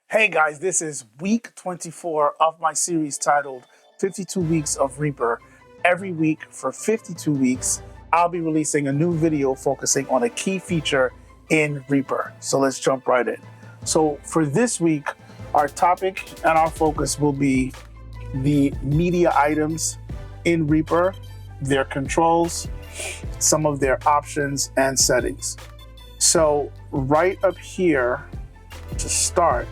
Hey guys, this is week 24 of my series titled 52 Weeks of Reaper. Every week for 52 weeks, I'll be releasing a new video focusing on a key feature in Reaper. So let's jump right in. So for this week, our topic and our focus will be the media items in Reaper, their controls, some of their options and settings. So right up here to start,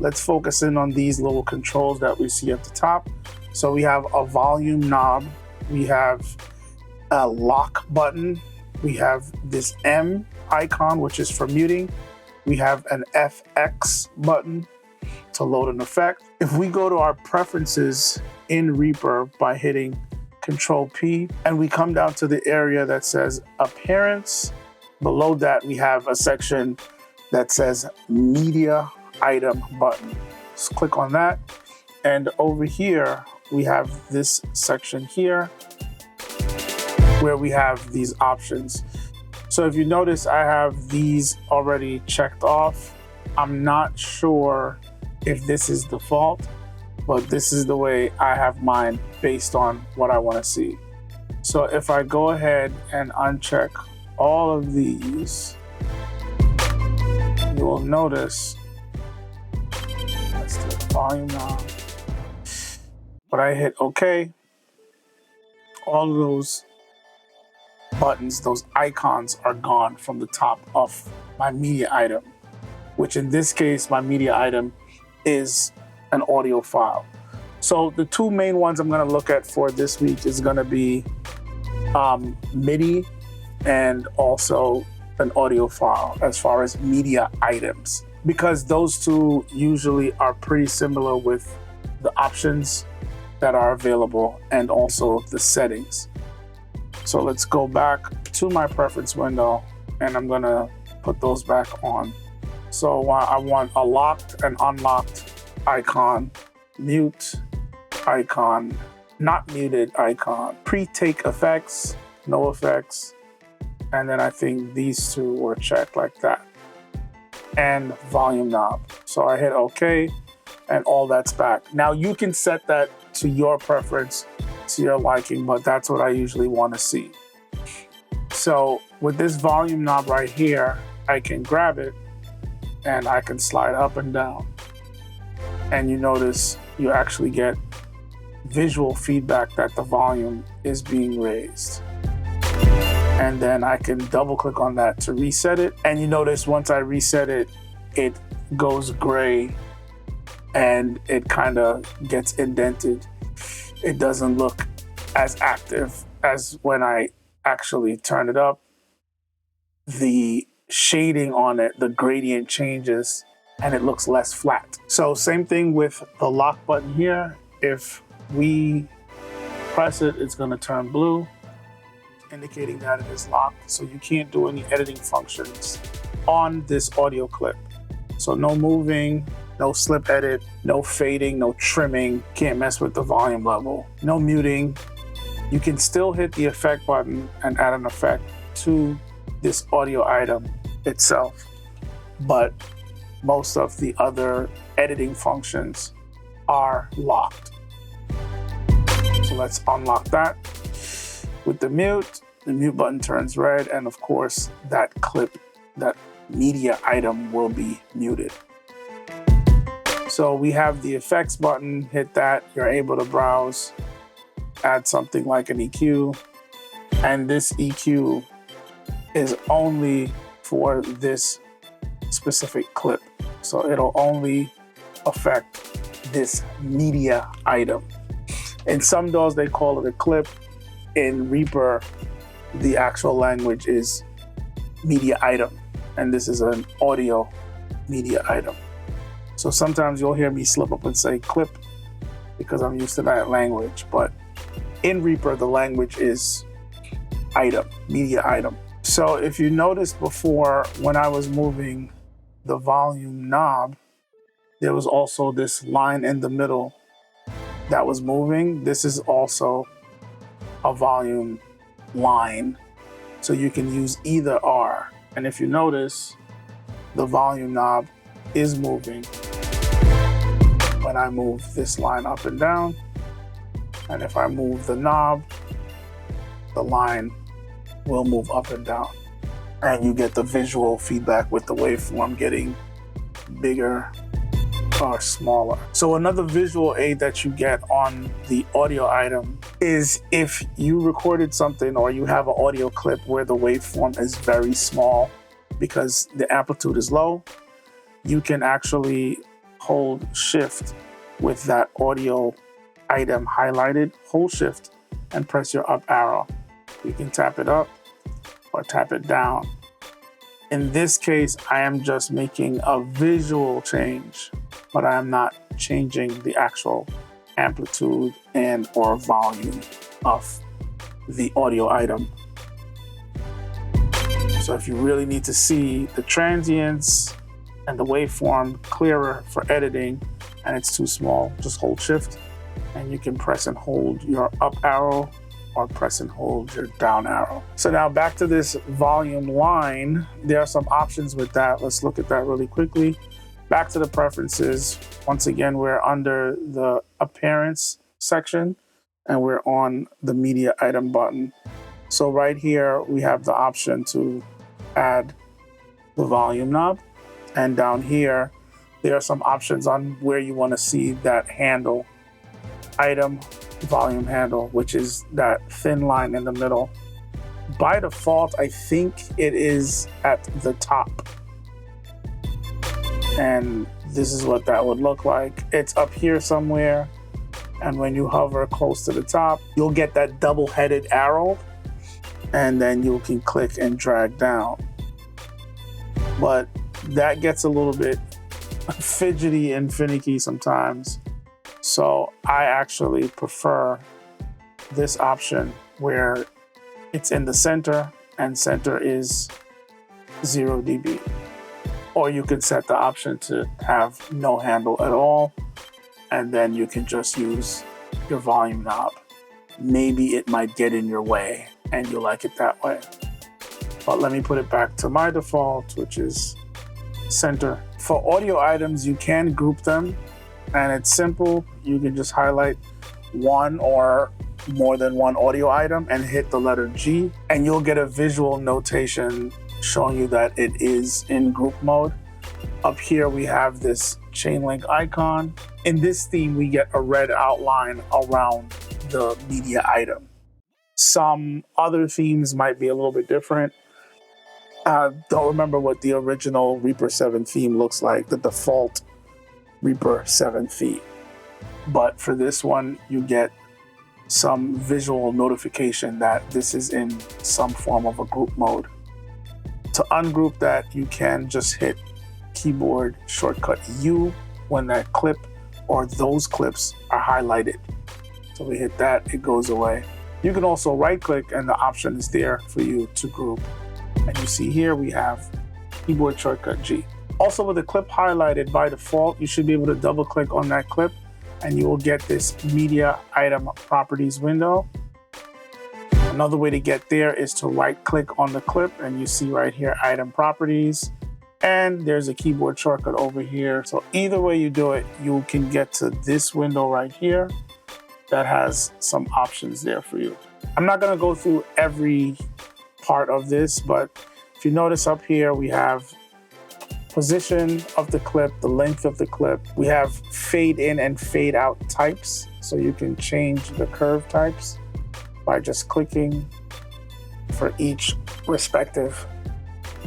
let's focus in on these little controls that we see at the top. So we have a volume knob, we have a lock button, we have this M icon, which is for muting. We have an FX button to load an effect. If we go to our preferences in Reaper by hitting Control P, and we come down to the area that says Appearance, below that we have a section that says Media Item button. Just click on that, and over here we have this section here where we have these options. So if you notice, I have these already checked off. I'm not sure if this is default, but this is the way I have mine based on what I want to see. So if I go ahead and uncheck all of these, you will notice volume knob. But I hit OK. All of those buttons, those icons are gone from the top of my media item, which in this case, my media item is an audio file. So the two main ones I'm going to look at for this week is going to be MIDI and also an audio file as far as media items, because those two usually are pretty similar with the options that are available and also the settings. So let's go back to my preference window and I'm gonna put those back on. So I want a locked and unlocked icon, mute icon, not muted icon, pre-take effects, no effects, and then I think these two were checked like that, and volume knob. So I hit OK and all that's back. Now you can set that to your preference, to your liking, but that's what I usually want to see. So with this volume knob right here, I can grab it and I can slide up and down. And you notice you actually get visual feedback that the volume is being raised. And then I can double click on that to reset it. And you notice once I reset it, it goes gray and it kind of gets indented. It doesn't look as active as when I actually turn it up. The shading on it, the gradient changes and it looks less flat. So same thing with the lock button here. If we press it, it's going to turn blue, indicating that it is locked. So you can't do any editing functions on this audio clip. So no moving, no slip edit, no fading, no trimming, can't mess with the volume level, no muting. You can still hit the effect button and add an effect to this audio item itself, but most of the other editing functions are locked. So let's unlock that. With the mute button turns red, and of course that clip, that media item will be muted. So we have the effects button, hit that, you're able to browse, add something like an EQ, and this EQ is only for this specific clip. So it'll only affect this media item. In some DAWs they call it a clip. In Reaper, the actual language is media item, and this is an audio media item. So sometimes you'll hear me slip up and say clip because I'm used to that language, but in Reaper, the language is item, media item. So if you noticed before, when I was moving the volume knob, there was also this line in the middle that was moving. This is also a volume line. So you can use either or. And if you notice, the volume knob is moving when I move this line up and down. And if I move the knob, the line will move up and down. And you get the visual feedback with the waveform getting bigger or smaller. So another visual aid that you get on the audio item is if you recorded something or you have an audio clip where the waveform is very small because the amplitude is low, you can actually hold shift with that audio item highlighted, hold shift and press your up arrow. You can tap it up or tap it down. In this case, I am just making a visual change, but I am not changing the actual amplitude and or volume of the audio item. So if you really need to see the transients and the waveform clearer for editing and it's too small, just hold shift and you can press and hold your up arrow or press and hold your down arrow. So now back to this volume line, there are some options with that. Let's look at that really quickly. Back to the preferences. Once again, we're under the appearance section and we're on the media item button. So right here, we have the option to add the volume knob. And down here, there are some options on where you want to see that handle, item volume handle, which is that thin line in the middle. By default, I think it is at the top. And this is what that would look like. It's up here somewhere. And when you hover close to the top, you'll get that double-headed arrow. And then you can click and drag down. But that gets a little bit fidgety and finicky sometimes. So I actually prefer this option where it's in the center and center is 0 dB. Or you can set the option to have no handle at all, and then you can just use your volume knob. Maybe it might get in your way and you like it that way. But let me put it back to my default, which is center. For audio items, you can group them, and it's simple. You can just highlight one or more than one audio item and hit the letter G, and you'll get a visual notation showing you that it is in group mode. Up here, we have this chain link icon. In this theme, we get a red outline around the media item. Some other themes might be a little bit different. Don't remember what the original Reaper 7 theme looks like, the default Reaper 7 theme. But for this one, you get some visual notification that this is in some form of a group mode. To ungroup that, you can just hit keyboard shortcut U when that clip or those clips are highlighted. So we hit that, it goes away. You can also right click and the option is there for you to group. And you see here we have keyboard shortcut G. Also with the clip highlighted by default, you should be able to double click on that clip and you will get this media item properties window. Another way to get there is to right click on the clip and you see right here item properties, and there's a keyboard shortcut over here. So either way you do it, you can get to this window right here that has some options there for you. I'm not going to go through every part of this, but if you notice up here, we have position of the clip, the length of the clip. We have fade in and fade out types. So you can change the curve types by just clicking for each respective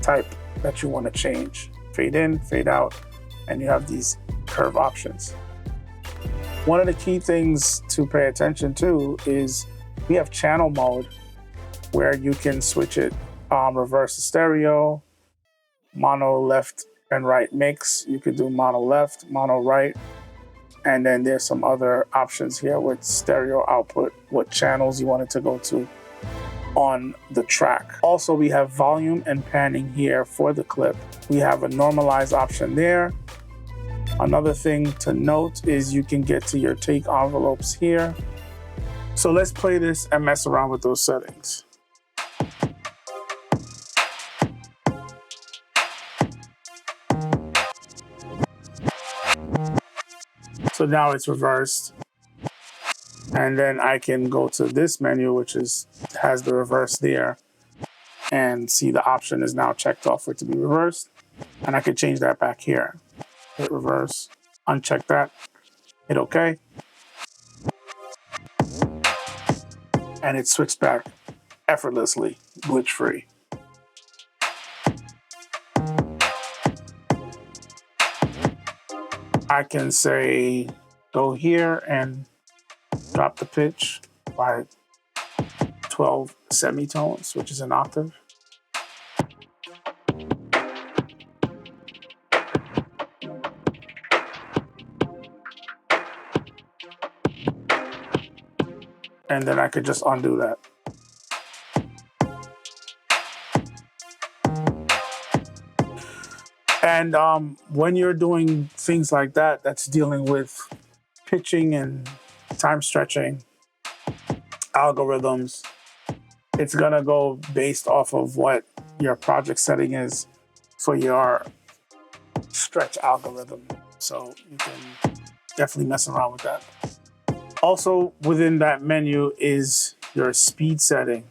type that you want to change. Fade in, fade out, and you have these curve options. One of the key things to pay attention to is we have channel mode where you can switch it reverse stereo, mono left and right mix. You could do mono left, mono right, and then there's some other options here with stereo output, what channels you want it to go to on the track. Also, we have volume and panning here for the clip. We have a normalize option there. Another thing to note is you can get to your take envelopes here. So let's play this and mess around with those settings. So So now it's reversed. And then I can go to this menu, which has the reverse there, and see the option is now checked off for it to be reversed. And I can change that back here. Hit reverse, uncheck that, hit OK. And it switched back effortlessly, glitch free. I can say, go here and drop the pitch by 12 semitones, which is an octave. And then I could just undo that. And when you're doing things like that, that's dealing with pitching and time stretching algorithms, it's gonna go based off of what your project setting is for your stretch algorithm. So you can definitely mess around with that. Also within that menu is your speed setting.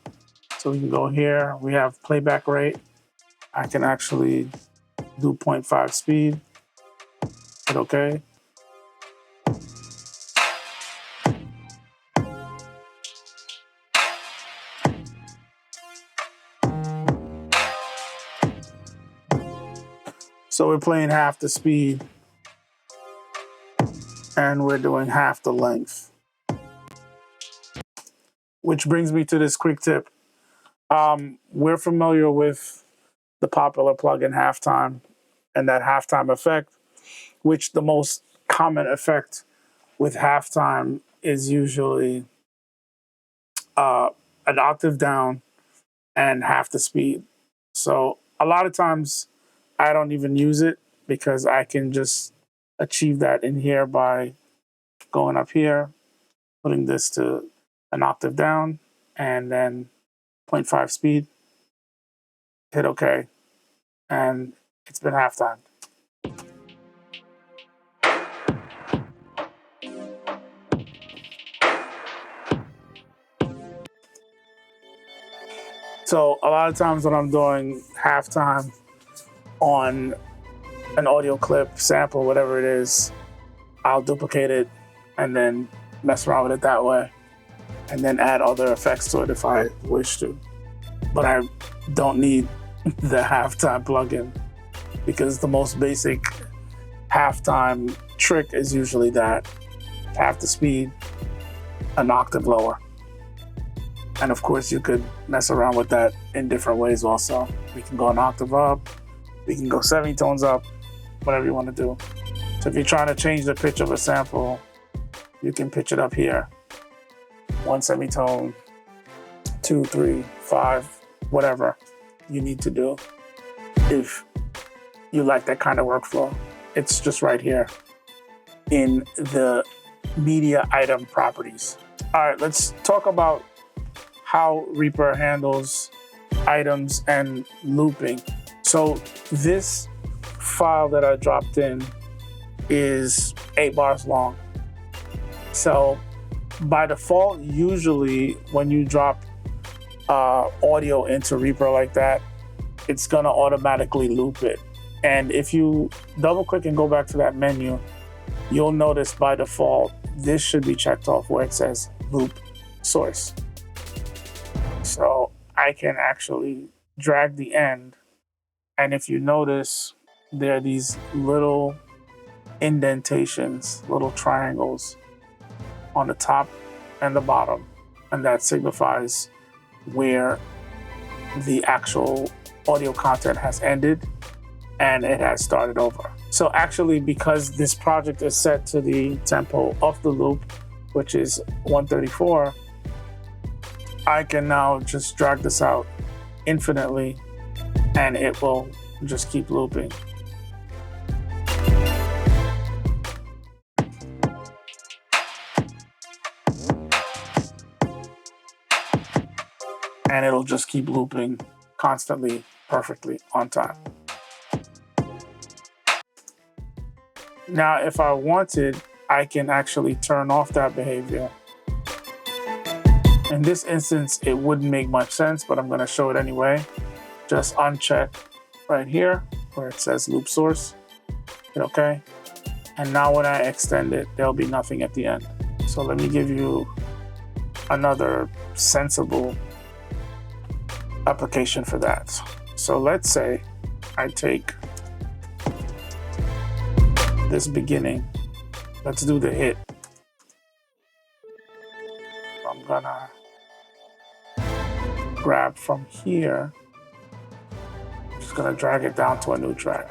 So we can go here, we have playback rate. I can actually do 0.5 speed, hit OK. So we're playing half the speed and we're doing half the length. Which brings me to this quick tip. We're familiar with the popular plugin Halftime and that halftime effect, which the most common effect with halftime is usually an octave down and half the speed. So a lot of times I don't even use it because I can just achieve that in here by going up here, putting this to an octave down, and then 0.5 speed, hit OK, and it's been halftime. So a lot of times when I'm doing halftime on an audio clip, sample, whatever it is, I'll duplicate it and then mess around with it that way, and then add other effects to it if I wish to. But I don't need the halftime plugin because the most basic halftime trick is usually that half the speed, an octave lower. And of course you could mess around with that in different ways also. We can go an octave up, we can go semitones up, whatever you want to do. So if you're trying to change the pitch of a sample, you can pitch it up here. 1 semitone, 2, 3, 5, whatever you need to do. If you like that kind of workflow, it's just right here in the media item properties. All right, let's talk about how Reaper handles items and looping. So this file that I dropped in is 8 bars long. So by default, usually when you drop audio into Reaper like that, it's gonna automatically loop it. And if you double click and go back to that menu, you'll notice by default, this should be checked off where it says loop source. So I can actually drag the end. And if you notice, there are these little indentations, little triangles on the top and the bottom. And that signifies where the actual audio content has ended and it has started over. So actually, because this project is set to the tempo of the loop, which is 134, I can now just drag this out infinitely and it will just keep looping. And it'll just keep looping constantly, perfectly on time. Now, if I wanted, I can actually turn off that behavior. In this instance, it wouldn't make much sense, but I'm going to show it anyway. Just uncheck right here where it says loop source. Hit OK. And now when I extend it, there'll be nothing at the end. So let me give you another sensible application for that. So let's say I take this beginning. Let's do the hit. I'm gonna grab from here. Just gonna drag it down to a new track.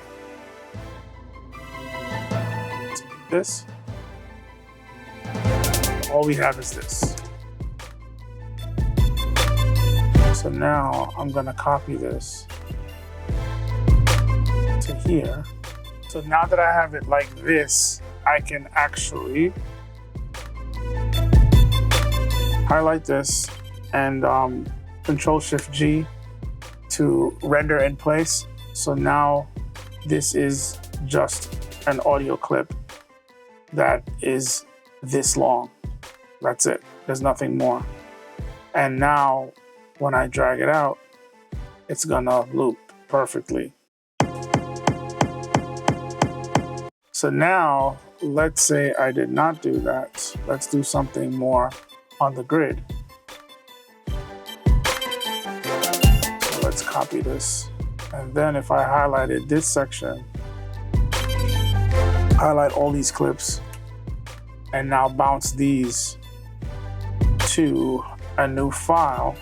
This. All we have is this. So now I'm gonna copy this to here. So now that I have it like this, I can actually highlight this and Control-Shift-G to render in place. So now this is just an audio clip that is this long. That's it. There's nothing more. And now when I drag it out, it's gonna loop perfectly. So now, let's say I did not do that. Let's do something more on the grid. So let's copy this. And then if I highlighted this section, highlight all these clips, and now bounce these to a new file,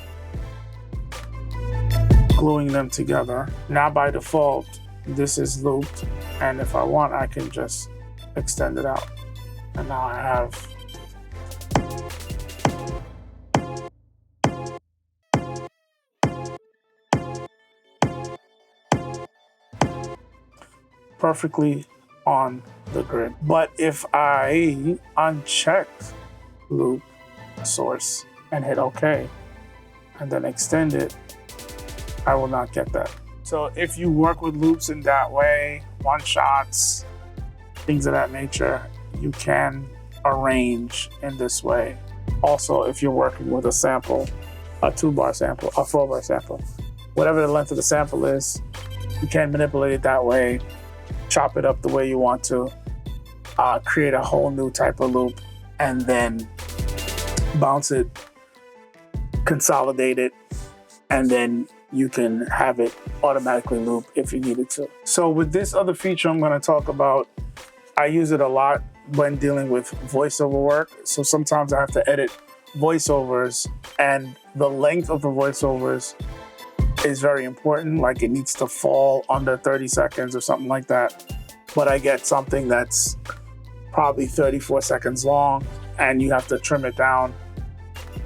gluing them together. Now by default, this is looped, and if I want, I can just extend it out. And now I have perfectly on the grid. But if I uncheck loop source and hit OK, and then extend it, I will not get that. So if you work with loops in that way, one shots, things of that nature, you can arrange in this way. Also, if you're working with a sample, a 2-bar sample, a 4-bar sample, whatever the length of the sample is, you can manipulate it that way, chop it up the way you want to, create a whole new type of loop, and then bounce it, consolidate it, and then you can have it automatically loop if you needed to. So with this other feature I'm going to talk about, I use it a lot when dealing with voiceover work. So sometimes I have to edit voiceovers, and the length of the voiceovers is very important. Like it needs to fall under 30 seconds or something like that. But I get something that's probably 34 seconds long, and you have to trim it down.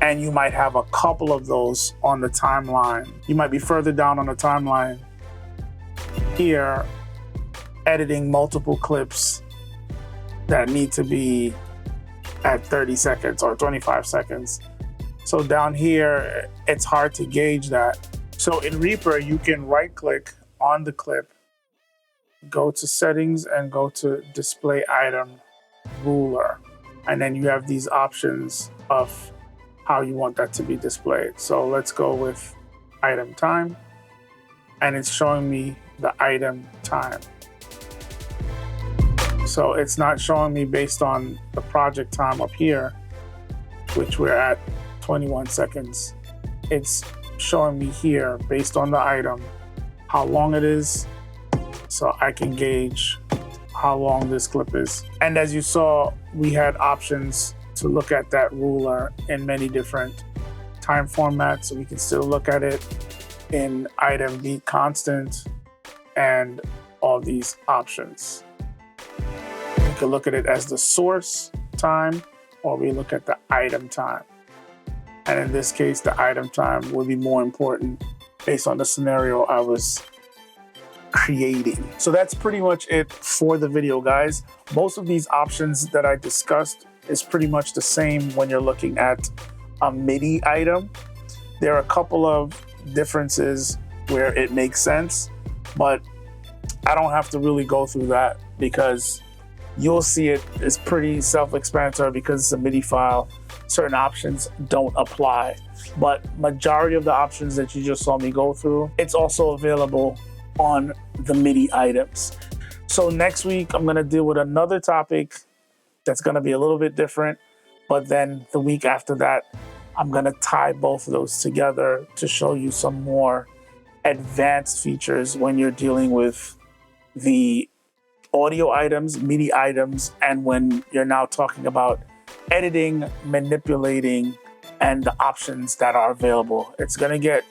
And you might have a couple of those on the timeline. You might be further down on the timeline here, editing multiple clips that need to be at 30 seconds or 25 seconds. So down here, it's hard to gauge that. So in Reaper, you can right click on the clip, go to settings and go to display item ruler. And then you have these options of how you want that to be displayed. So let's go with item time, and it's showing me the item time. So it's not showing me based on the project time up here, which we're at 21 seconds. It's showing me here based on the item, how long it is, so I can gauge how long this clip is. And as you saw, we had options to look at that ruler in many different time formats. So we can still look at it in item beat constant and all these options. We can look at it as the source time, or we look at the item time. And in this case, the item time will be more important based on the scenario I was creating. So that's pretty much it for the video, guys. Most of these options that I discussed is pretty much the same when you're looking at a MIDI item. There are a couple of differences where it makes sense, but I don't have to really go through that because you'll see it is pretty self-explanatory because it's a MIDI file. Certain options don't apply, but majority of the options that you just saw me go through, it's also available on the MIDI items. So next week, I'm gonna deal with another topic that's gonna be a little bit different, but then the week after that, I'm gonna tie both of those together to show you some more advanced features when you're dealing with the audio items, MIDI items, and when you're now talking about editing, manipulating, and the options that are available. It's gonna get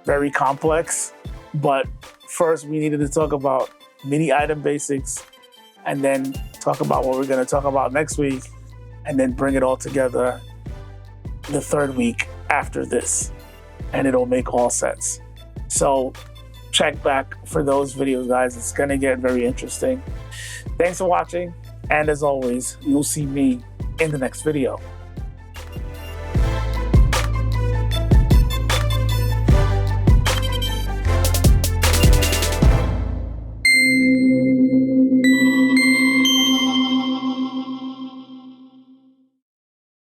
very complex, but first we needed to talk about MIDI item basics and then talk about what we're gonna talk about next week and then bring it all together the third week after this, and it'll make all sense. So check back for those videos, guys. It's gonna get very interesting. Thanks for watching, and as always, you'll see me in the next video.